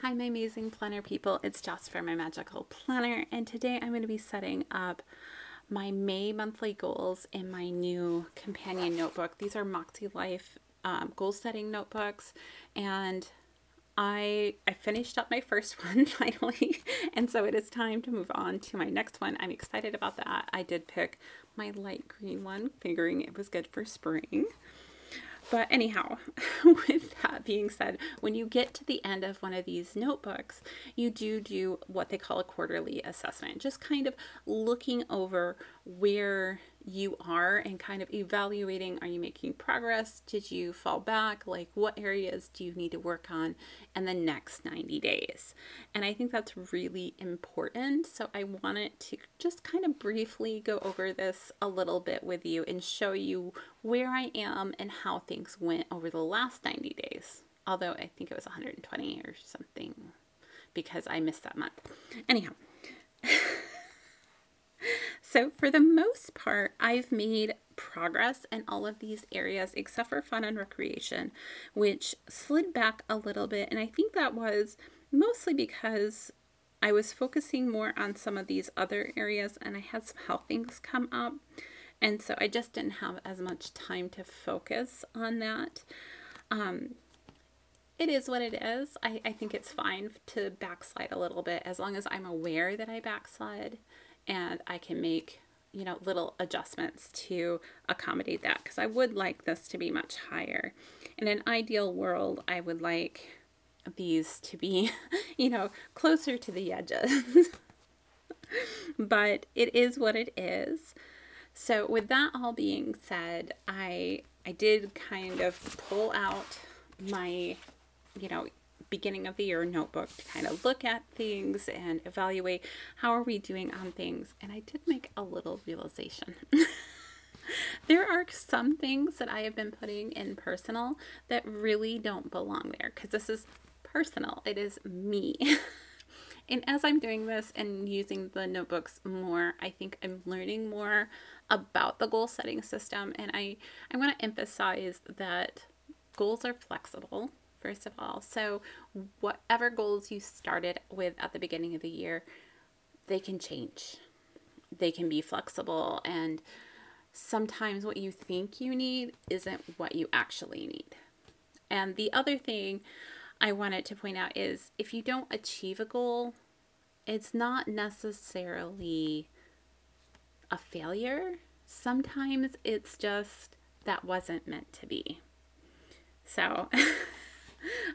Hi, my amazing planner people. It's Jess from My Magical Planner, and today I'm going to be setting up my May monthly goals in my new companion notebook. These are MakseLife goal setting notebooks, and I finished up my first one finally, and so it is time to move on to my next one. I'm excited about that. I did pick my light green one, figuring it was good for spring. But anyhow, with that being said, when you get to the end of one of these notebooks, you do what they call a quarterly assessment, just kind of looking over where you are and kind of evaluating, are you making progress? Did you fall back? Like, what areas do you need to work on in the next 90 days? And I think that's really important. So I wanted to just kind of briefly go over this a little bit with you and show you where I am and how things went over the last 90 days. Although I think it was 120 or something because I missed that month. Anyhow. So for the most part, I've made progress in all of these areas except for fun and recreation, which slid back a little bit. And I think that was mostly because I was focusing more on some of these other areas and I had some health things come up. And so I just didn't have as much time to focus on that. It is what it is. I think it's fine to backslide a little bit as long as I'm aware that I backslide. And I can make, little adjustments to accommodate that, because I would like this to be much higher. In an ideal world, I would like these to be, closer to the edges. But it is what it is. So with that all being said, I did kind of pull out my, beginning of the year notebook to kind of look at things and evaluate how are we doing on things. And I did make a little realization. There are some things that I have been putting in personal that really don't belong there, because this is personal. It is me. And as I'm doing this and using the notebooks more, I think I'm learning more about the goal setting system. And I want to emphasize that goals are flexible. First of all, so whatever goals you started with at the beginning of the year, they can change. They can be flexible, and sometimes what you think you need isn't what you actually need. And the other thing I wanted to point out is if you don't achieve a goal, it's not necessarily a failure. Sometimes it's just that wasn't meant to be. So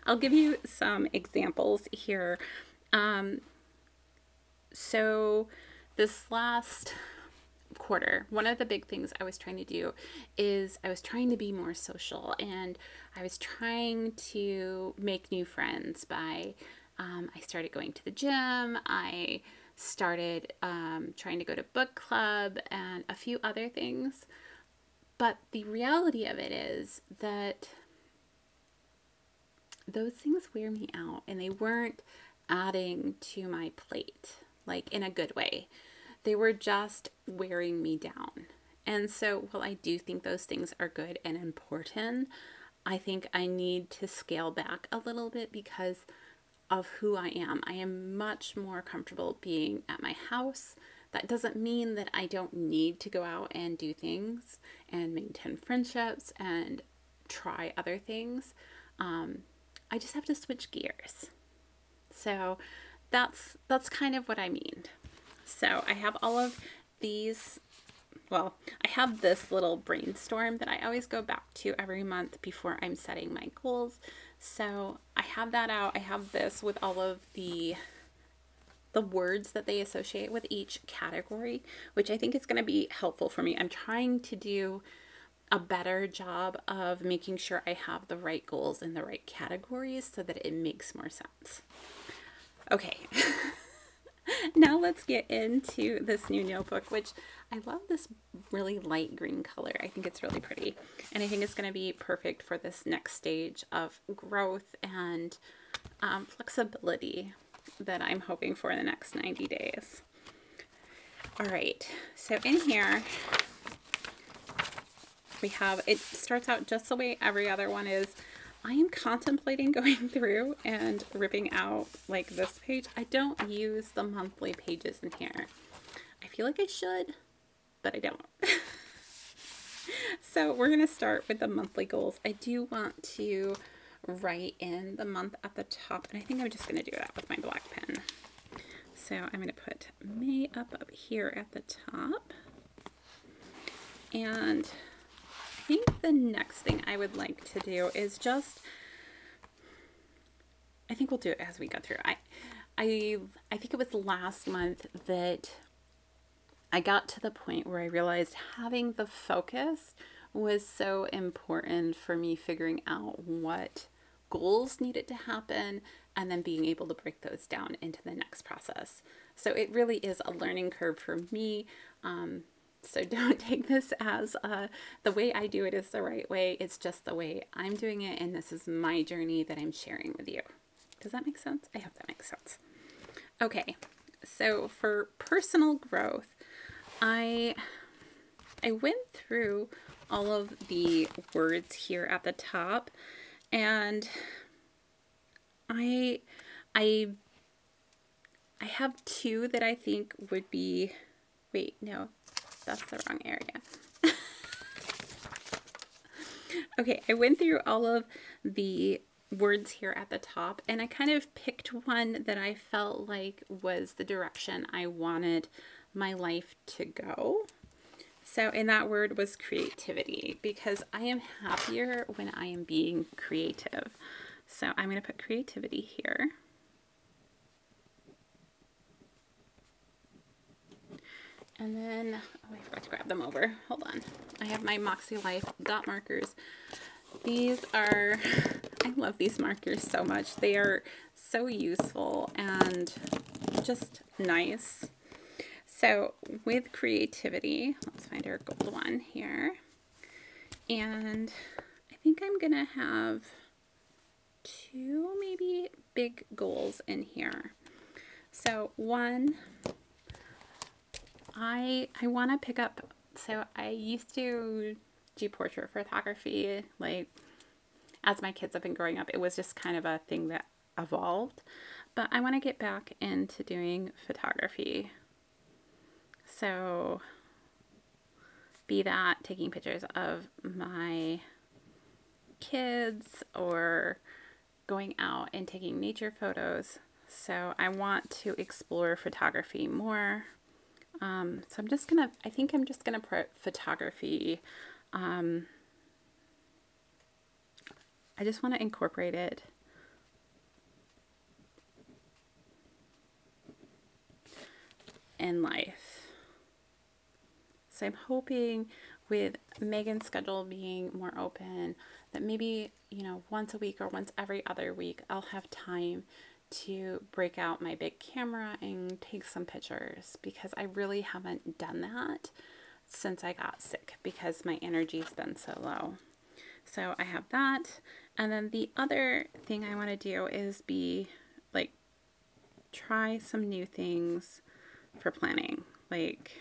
I'll give you some examples here. So this last quarter, one of the big things I was trying to do is I was trying to be more social, and I was trying to make new friends by, I started going to the gym, I started trying to go to book club and a few other things. But the reality of it is that those things wear me out, and they weren't adding to my plate, like in a good way. They were just wearing me down. And so while I do think those things are good and important, I think I need to scale back a little bit because of who I am. I am much more comfortable being at my house. That doesn't mean that I don't need to go out and do things and maintain friendships and try other things. I just have to switch gears. So that's kind of what I mean. So I have all of these, well, I have this little brainstorm that I always go back to every month before I'm setting my goals. So I have that out. I have this with all of the words that they associate with each category, which I think is going to be helpful for me. I'm trying to do a better job of making sure I have the right goals in the right categories so that it makes more sense. Okay, now let's get into this new notebook, which I love this really light green color. I think it's really pretty, and I think it's going to be perfect for this next stage of growth and flexibility that I'm hoping for in the next 90 days. All right, so in here, we have, it starts out just the way every other one is. I am contemplating going through and ripping out like this page. I don't use the monthly pages in here. I feel like I should, but I don't. So we're going to start with the monthly goals. I do want to write in the month at the top, and I think I'm just going to do that with my black pen. So I'm going to put May up here at the top. And I think the next thing I would like to do is just, I think we'll do it as we go through. I think it was last month that I got to the point where I realized having the focus was so important for me figuring out what goals needed to happen and then being able to break those down into the next process. So it really is a learning curve for me. So don't take this as the way I do it is the right way. It's just the way I'm doing it, and this is my journey that I'm sharing with you. Does that make sense? I hope that makes sense. Okay, so for personal growth, I went through all of the words here at the top, and I have two that I think would be, wait, no, that's the wrong area. Okay, I went through all of the words here at the top, and I kind of picked one that I felt like was the direction I wanted my life to go. So, and that word was creativity, because I am happier when I am being creative. So I'm going to put creativity here. And then, oh, I forgot to grab them over. Hold on. I have my MakseLife dot markers. These are, I love these markers so much. They are so useful and just nice. So with creativity, let's find our gold one here. And I think I'm going to have two maybe big goals in here. So one, I want to pick up, so I used to do portrait photography, like as my kids have been growing up. It was just kind of a thing that evolved, but I want to get back into doing photography. So be that taking pictures of my kids or going out and taking nature photos. So I want to explore photography more. So I'm just gonna, I think I'm just gonna put photography. I just want to incorporate it in life. So I'm hoping with Megan's schedule being more open that maybe, you know, once a week or once every other week, I'll have time to break out my big camera and take some pictures, because I really haven't done that since I got sick because my energy's been so low. So I have that. And then the other thing I want to do is be like, try some new like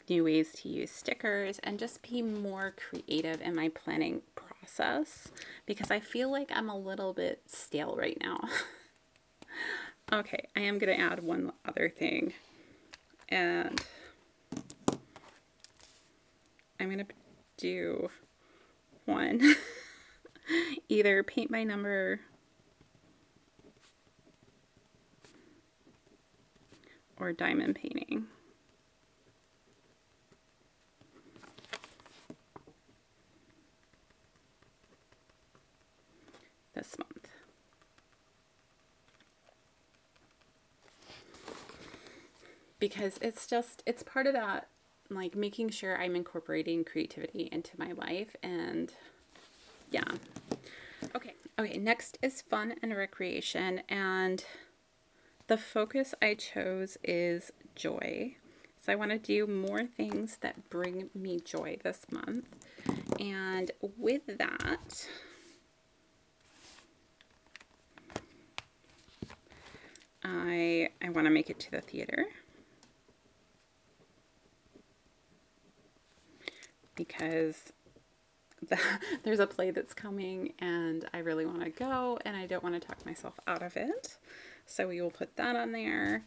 new ways to use stickers and just be more creative in my planning process, because I feel like I'm a little bit stale right now. Okay, I am going to add one other thing, and I'm going to do one, either paint by number or diamond painting. This month. Because it's part of that, like making sure I'm incorporating creativity into my life. And yeah. Okay, next is fun and recreation, and the focus I chose is joy. So I want to do more things that bring me joy this month. And with that, I want to make it to the theater. because there's a play that's coming and I really want to go and I don't want to talk myself out of it. So we will put that on there.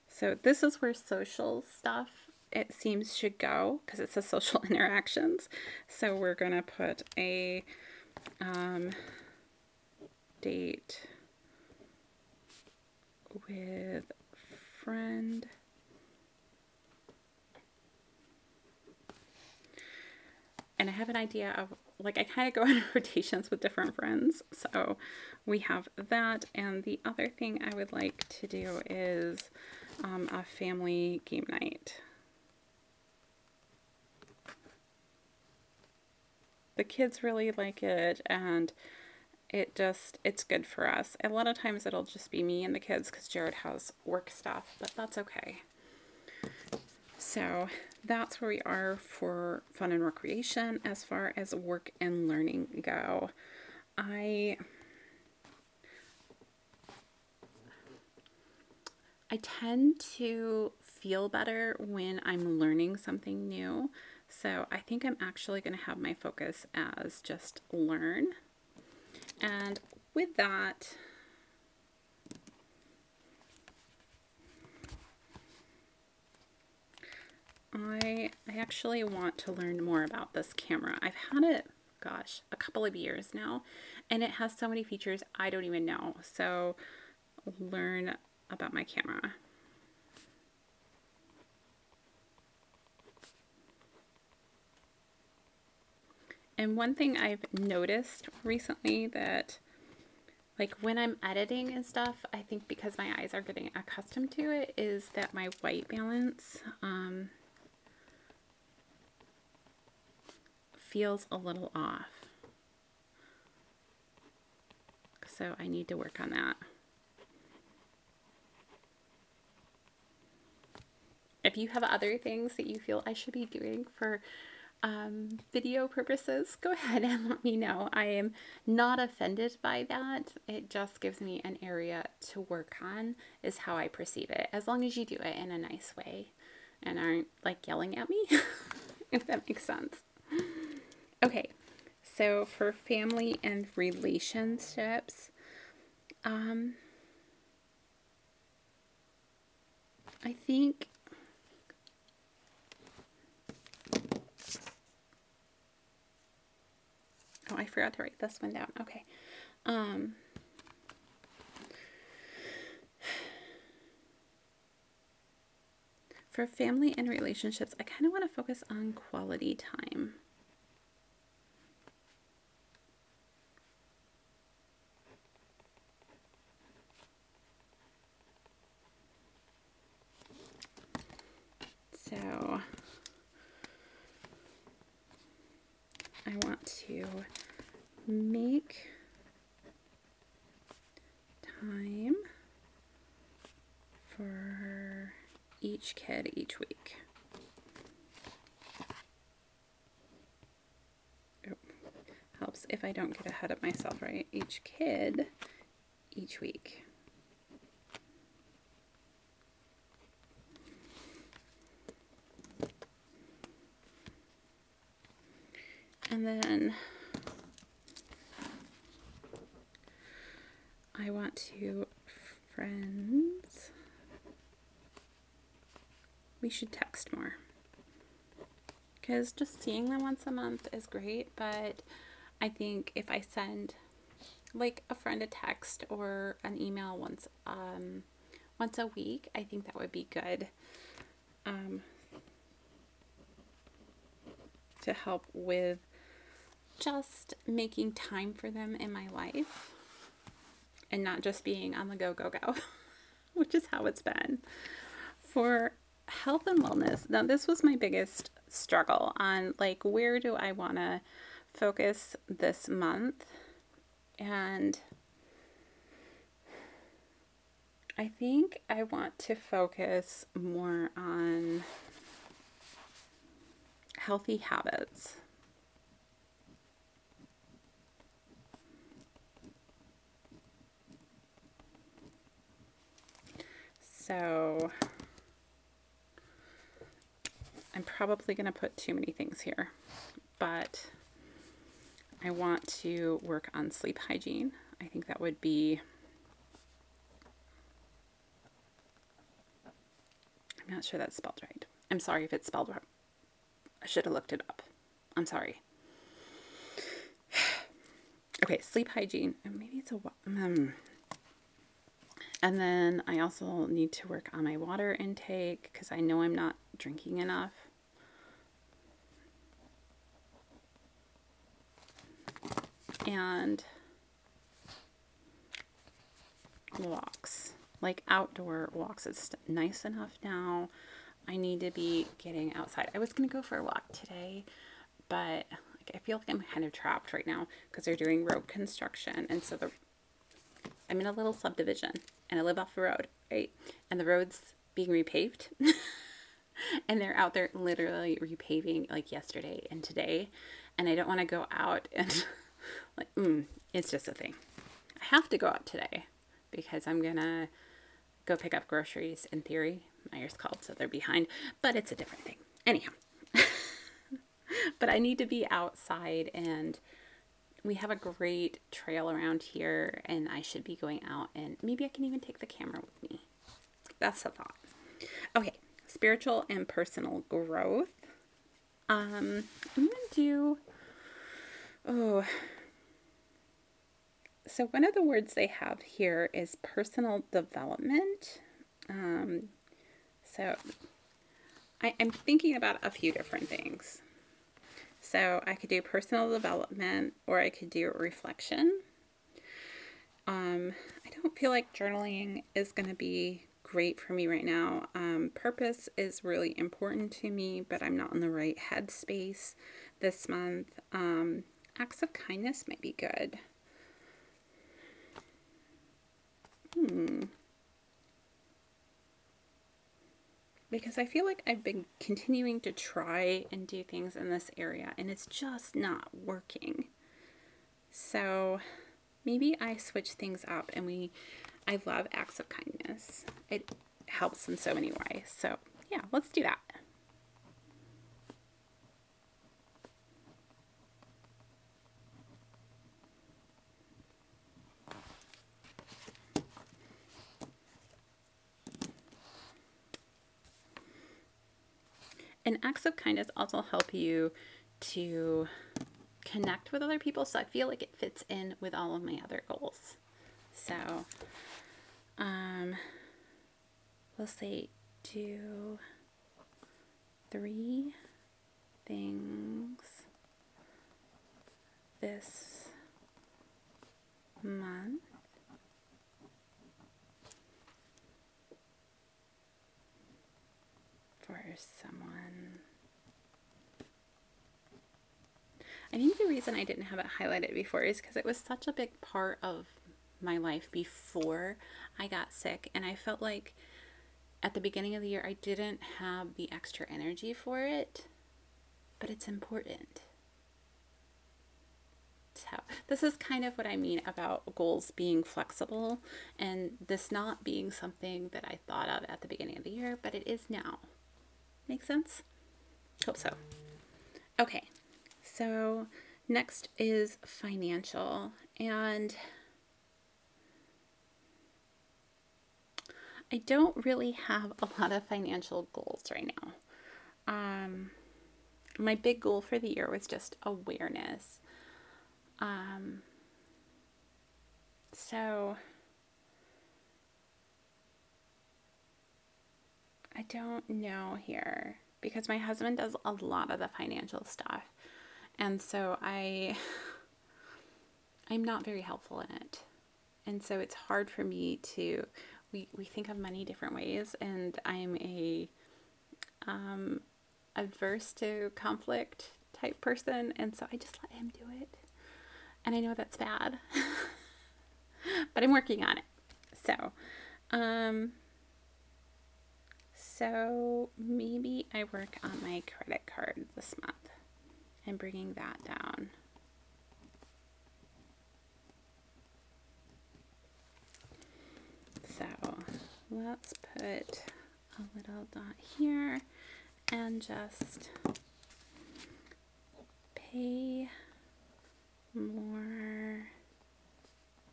So this is where social stuff, it seems, should go because it says social interactions. So we're going to put a date with friend. And I have an idea of, like, I kind of go in rotations with different friends. So we have that. And the other thing I would like to do is a family game night. The kids really like it, and it's good for us. A lot of times it'll just be me and the kids because Jared has work stuff, but that's okay. So that's where we are for fun and recreation. As far as work and learning go, I tend to feel better when I'm learning something new. So I think I'm actually going to have my focus as just learn. And with that, I actually want to learn more about this camera. I've had it, gosh, a couple of years now, and it has so many features I don't even know. So learn about my camera. And one thing I've noticed recently that, like, when I'm editing and stuff, I think because my eyes are getting accustomed to it, is that my white balance feels a little off. So I need to work on that. If you have other things that you feel I should be doing for video purposes, go ahead and let me know. I am not offended by that. It just gives me an area to work on, is how I perceive it, as long as you do it in a nice way and aren't like yelling at me, if that makes sense. Okay, so for family and relationships, I think oh, I forgot to write this one down. Okay. For family and relationships, I kind of want to focus on quality time. So I want to make time for each kid each week. Oh, helps if I don't get ahead of myself, right? Each kid each week. And then I want to friends. We should text more, because just seeing them once a month is great, but I think if I send like a friend a text or an email once a week, I think that would be good to help with just making time for them in my life and not just being on the go, which is how it's been. For health and wellness, now this was my biggest struggle on, like, where do I want to focus this month? And I think I want to focus more on healthy habits. So I'm probably going to put too many things here, but I want to work on sleep hygiene. I think that would be, I'm not sure that's spelled right. I'm sorry if it's spelled wrong. I should have looked it up. I'm sorry. Okay, sleep hygiene. Maybe it's a... And then I also need to work on my water intake because I know I'm not drinking enough. And walks, like outdoor walks. It's nice enough now. I need to be getting outside. I was going to go for a walk today, but like, I feel like I'm kind of trapped right now because they're doing road construction. And so I'm in a little subdivision and I live off the road, right? And the road's being repaved. And they're out there literally repaving like yesterday and today. And I don't want to go out and like, it's just a thing. I have to go out today because I'm going to go pick up groceries in theory. Meyer's called, so they're behind, but it's a different thing. Anyhow, but I need to be outside, and we have a great trail around here, and I should be going out, and maybe I can even take the camera with me. That's a thought. Okay, spiritual and personal growth. I'm going to do, so one of the words they have here is personal development. So I'm thinking about a few different things. So I could do personal development, or I could do reflection. I don't feel like journaling is going to be great for me right now. Purpose is really important to me, but I'm not in the right headspace this month. Acts of kindness might be good. Because I feel like I've been continuing to try and do things in this area, and it's just not working. So maybe I switch things up, and I love acts of kindness. It helps in so many ways. So yeah, let's do that. And acts of kindness also help you to connect with other people. So I feel like it fits in with all of my other goals. So, let's say do 3 things this month for someone. I think the reason I didn't have it highlighted before is because it was such a big part of my life before I got sick, and I felt like at the beginning of the year I didn't have the extra energy for it, but it's important. So this is kind of what I mean about goals being flexible, and this not being something that I thought of at the beginning of the year, but it is now. Make sense? Hope so. Okay, so next is financial, and I don't really have a lot of financial goals right now. My big goal for the year was just awareness. So I don't know here because my husband does a lot of the financial stuff. And so I'm not very helpful in it. And so it's hard for me to, we think of money different ways, and I'm a adverse to conflict type person. And so I just let him do it. And I know that's bad, but I'm working on it. So maybe I work on my credit card this month and bringing that down. So let's put a little dot here, and just pay more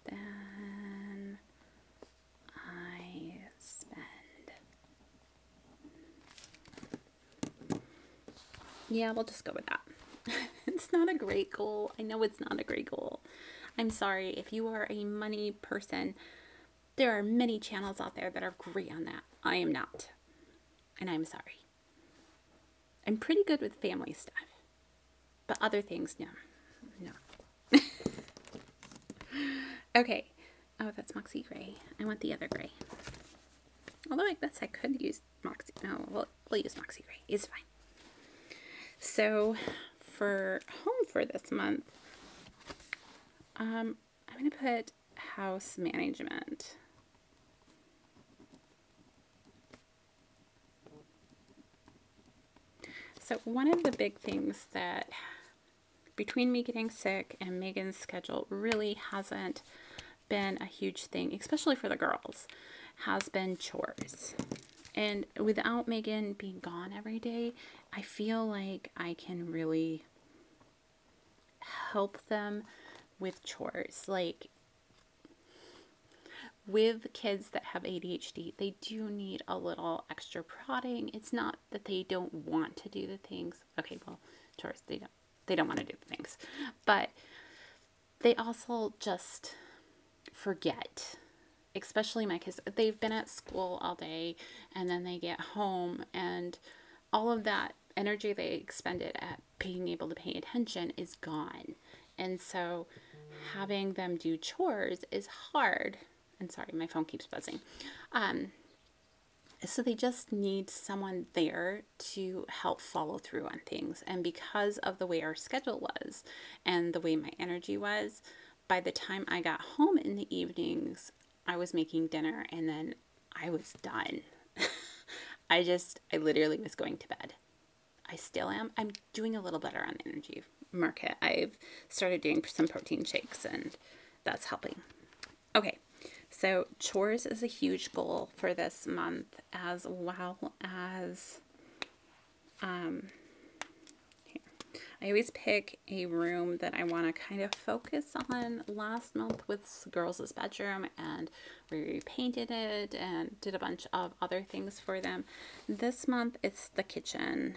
than I spend. Yeah, we'll just go with that. It's not a great goal. I know it's not a great goal. I'm sorry. If you are a money person, there are many channels out there that are great on that. I am not. And I'm sorry. I'm pretty good with family stuff. But other things, no. No. Okay. Oh, that's Moxie Gray. I want the other gray. Although I guess I could use Moxie. No, we'll use Moxie Gray. It's fine. So for home for this month, I'm going to put house management. So one of the big things that between me getting sick and Megan's schedule really hasn't been a huge thing, especially for the girls, has been chores. And without Megan being gone every day, I feel like I can really help them with chores. Like with kids that have ADHD, they do need a little extra prodding. It's not that they don't want to do the things. Okay, well, chores, they don't want to do the things. But they also just forget. Especially my kids, they've been at school all day and then they get home and all of that energy they expended at being able to pay attention is gone. And so having them do chores is hard. And sorry, my phone keeps buzzing. So they just need someone there to help follow through on things. And because of the way our schedule was and the way my energy was, by the time I got home in the evenings, I was making dinner and then I was done. I literally was going to bed. I still am. I'm doing a little better on the energy market. I've started doing some protein shakes and that's helping. Okay, so chores is a huge goal for this month, as well as I always pick a room that I want to kind of focus on. Last month with girls' bedroom, and we repainted it and did a bunch of other things for them. This month it's the kitchen.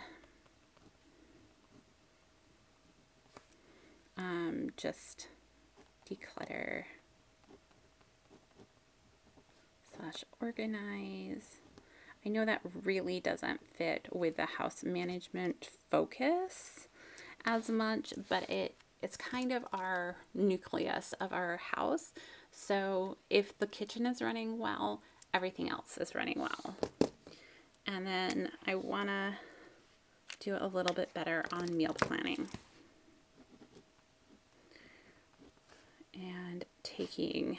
Just declutter / organize. I know that really doesn't fit with the house management focus as much, but it's kind of our nucleus of our house. So if the kitchen is running well, everything else is running well. And then I want to do a little bit better on meal planning and taking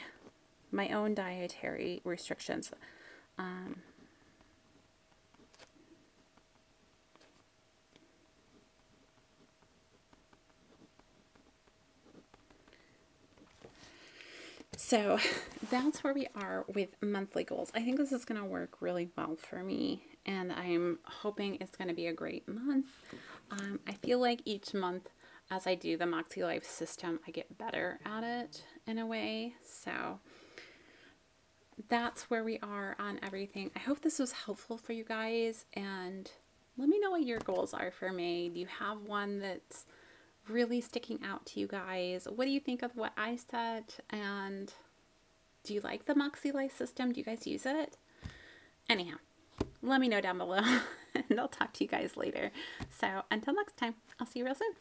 my own dietary restrictions. So that's where we are with monthly goals. I think this is going to work really well for me, and I'm hoping it's going to be a great month. I feel like each month as I do the MakseLife system, I get better at it in a way. So that's where we are on everything. I hope this was helpful for you guys, and let me know what your goals are for May. Do you have one that's really sticking out to you guys? What do you think of what I said? And do you like the MakseLife system? Do you guys use it? Anyhow, let me know down below and I'll talk to you guys later. So until next time, I'll see you real soon.